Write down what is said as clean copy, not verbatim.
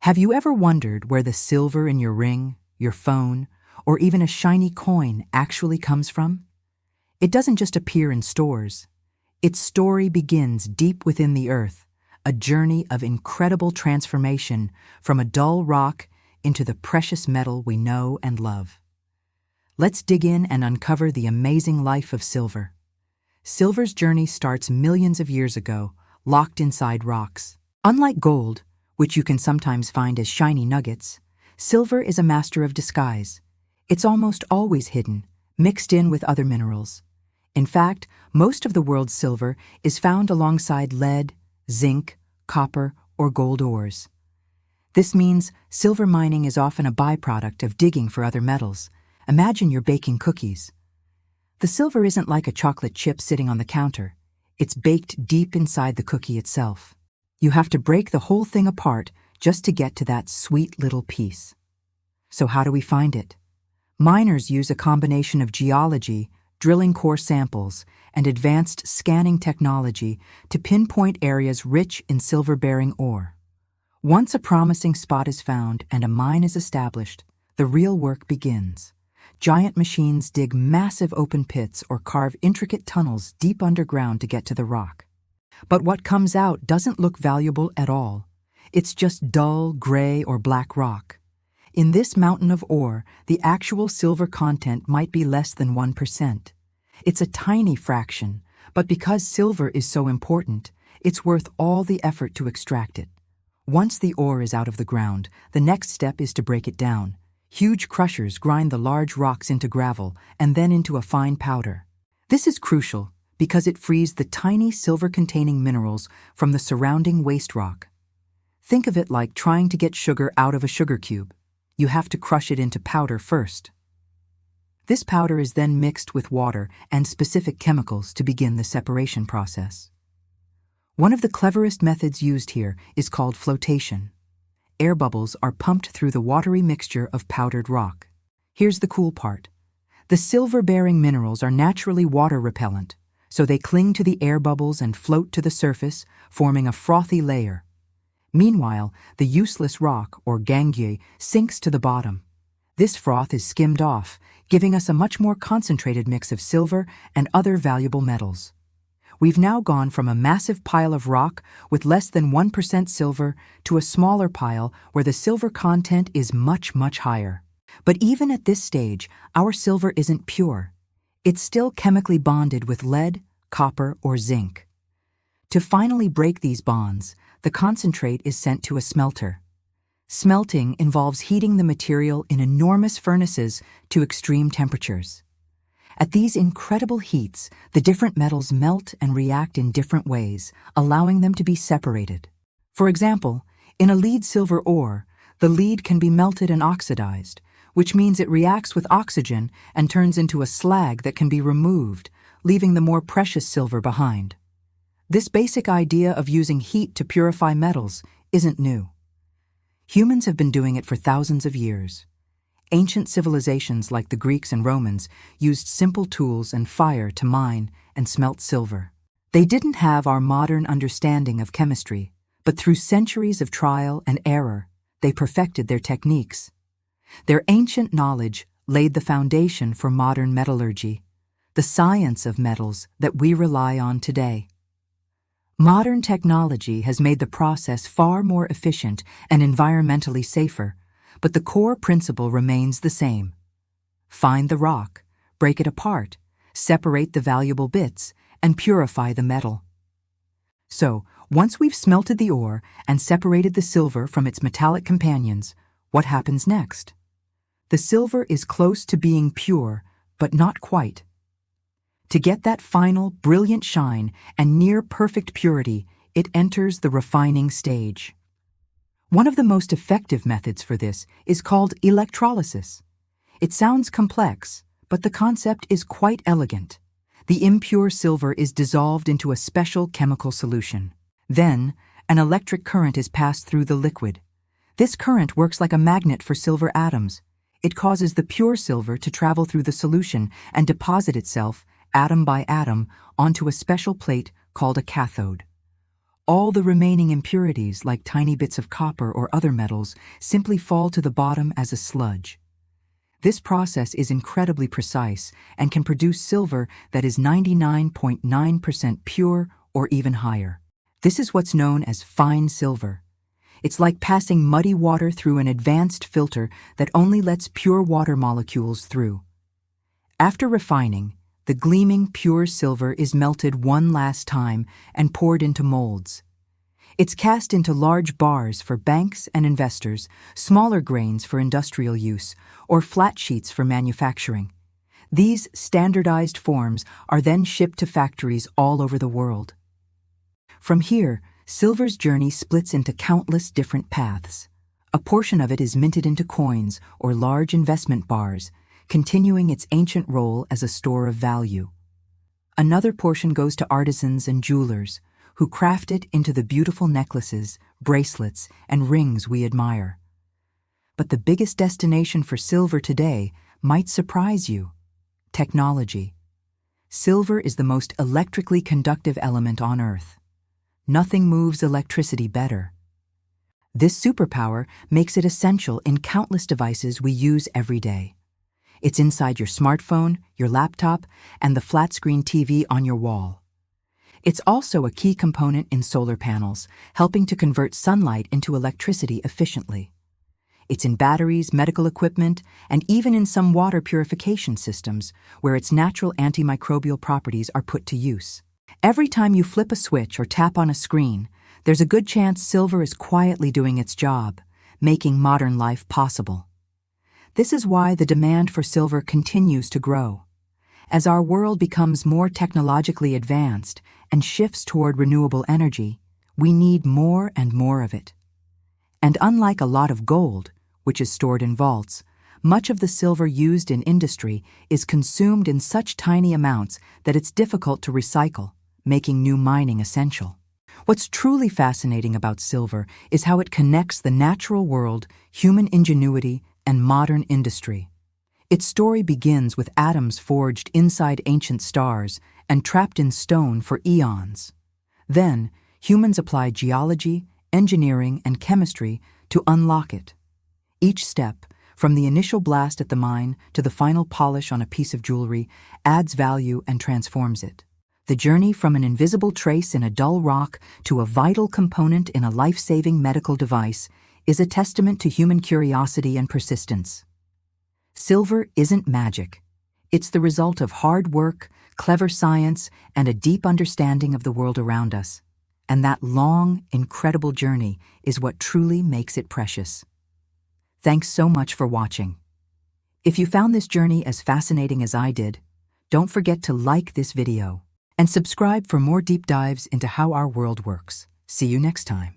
Have you ever wondered where the silver in your ring, your phone, or even a shiny coin actually comes from? It doesn't just appear in stores. Its story begins deep within the earth, a journey of incredible transformation from a dull rock into the precious metal we know and love. Let's dig in and uncover the amazing life of silver. Silver's journey starts millions of years ago, locked inside rocks. Unlike gold, which you can sometimes find as shiny nuggets, silver is a master of disguise. It's almost always hidden, mixed in with other minerals. In fact, most of the world's silver is found alongside lead, zinc, copper, or gold ores. This means silver mining is often a byproduct of digging for other metals. Imagine you're baking cookies. The silver isn't like a chocolate chip sitting on the counter. It's baked deep inside the cookie itself. You have to break the whole thing apart just to get to that sweet little piece. So how do we find it? Miners use a combination of geology, drilling core samples, and advanced scanning technology to pinpoint areas rich in silver-bearing ore. Once a promising spot is found and a mine is established, the real work begins. Giant machines dig massive open pits or carve intricate tunnels deep underground to get to the rock. But what comes out doesn't look valuable at all. It's just dull, gray, or black rock. In this mountain of ore, the actual silver content might be less than 1%. It's a tiny fraction, but because silver is so important, it's worth all the effort to extract it. Once the ore is out of the ground, the next step is to break it down. Huge crushers grind the large rocks into gravel and then into a fine powder. This is crucial because it frees the tiny silver-containing minerals from the surrounding waste rock. Think of it like trying to get sugar out of a sugar cube. You have to crush it into powder first. This powder is then mixed with water and specific chemicals to begin the separation process. One of the cleverest methods used here is called flotation. Air bubbles are pumped through the watery mixture of powdered rock. Here's the cool part. The silver-bearing minerals are naturally water-repellent, so they cling to the air bubbles and float to the surface, forming a frothy layer. Meanwhile, the useless rock, or gangue, sinks to the bottom. This froth is skimmed off, giving us a much more concentrated mix of silver and other valuable metals. We've now gone from a massive pile of rock with less than 1% silver to a smaller pile where the silver content is much, much higher. But even at this stage, our silver isn't pure. It's still chemically bonded with lead, copper, or zinc. To finally break these bonds, the concentrate is sent to a smelter. Smelting involves heating the material in enormous furnaces to extreme temperatures. At these incredible heats, the different metals melt and react in different ways, allowing them to be separated. For example, in a lead-silver ore, the lead can be melted and oxidized, which means it reacts with oxygen and turns into a slag that can be removed, leaving the more precious silver behind. This basic idea of using heat to purify metals isn't new. Humans have been doing it for thousands of years. Ancient civilizations like the Greeks and Romans used simple tools and fire to mine and smelt silver. They didn't have our modern understanding of chemistry, but through centuries of trial and error, they perfected their techniques. Their ancient knowledge laid the foundation for modern metallurgy, the science of metals that we rely on today. Modern technology has made the process far more efficient and environmentally safer, but the core principle remains the same. Find the rock, break it apart, separate the valuable bits, and purify the metal. So, once we've smelted the ore and separated the silver from its metallic companions, what happens next? The silver is close to being pure, but not quite. To get that final, brilliant shine and near-perfect purity, it enters the refining stage. One of the most effective methods for this is called electrolysis. It sounds complex, but the concept is quite elegant. The impure silver is dissolved into a special chemical solution. Then, an electric current is passed through the liquid. This current works like a magnet for silver atoms. It causes the pure silver to travel through the solution and deposit itself, atom by atom, onto a special plate called a cathode. All the remaining impurities, like tiny bits of copper or other metals, simply fall to the bottom as a sludge. This process is incredibly precise and can produce silver that is 99.9% pure or even higher. This is what's known as fine silver. It's like passing muddy water through an advanced filter that only lets pure water molecules through. After refining, the gleaming pure silver is melted one last time and poured into molds. It's cast into large bars for banks and investors, smaller grains for industrial use, or flat sheets for manufacturing. These standardized forms are then shipped to factories all over the world. From here, silver's journey splits into countless different paths. A portion of it is minted into coins or large investment bars, continuing its ancient role as a store of value. Another portion goes to artisans and jewelers, who craft it into the beautiful necklaces, bracelets, and rings we admire. But the biggest destination for silver today might surprise you: technology. Silver is the most electrically conductive element on Earth. Nothing moves electricity better. This superpower makes it essential in countless devices we use every day. It's inside your smartphone, your laptop, and the flat-screen TV on your wall. It's also a key component in solar panels, helping to convert sunlight into electricity efficiently. It's in batteries, medical equipment, and even in some water purification systems, where its natural antimicrobial properties are put to use. Every time you flip a switch or tap on a screen, there's a good chance silver is quietly doing its job, making modern life possible. This is why the demand for silver continues to grow. As our world becomes more technologically advanced and shifts toward renewable energy, we need more and more of it. And unlike a lot of gold, which is stored in vaults, much of the silver used in industry is consumed in such tiny amounts that it's difficult to recycle, making new mining essential. What's truly fascinating about silver is how it connects the natural world, human ingenuity, and modern industry. Its story begins with atoms forged inside ancient stars and trapped in stone for eons. Then, humans applied geology, engineering, and chemistry to unlock it. Each step, from the initial blast at the mine to the final polish on a piece of jewelry, adds value and transforms it. The journey from an invisible trace in a dull rock to a vital component in a life-saving medical device is a testament to human curiosity and persistence. Silver isn't magic. It's the result of hard work, clever science, and a deep understanding of the world around us. And that long, incredible journey is what truly makes it precious. Thanks so much for watching. If you found this journey as fascinating as I did, don't forget to like this video and subscribe for more deep dives into how our world works. See you next time.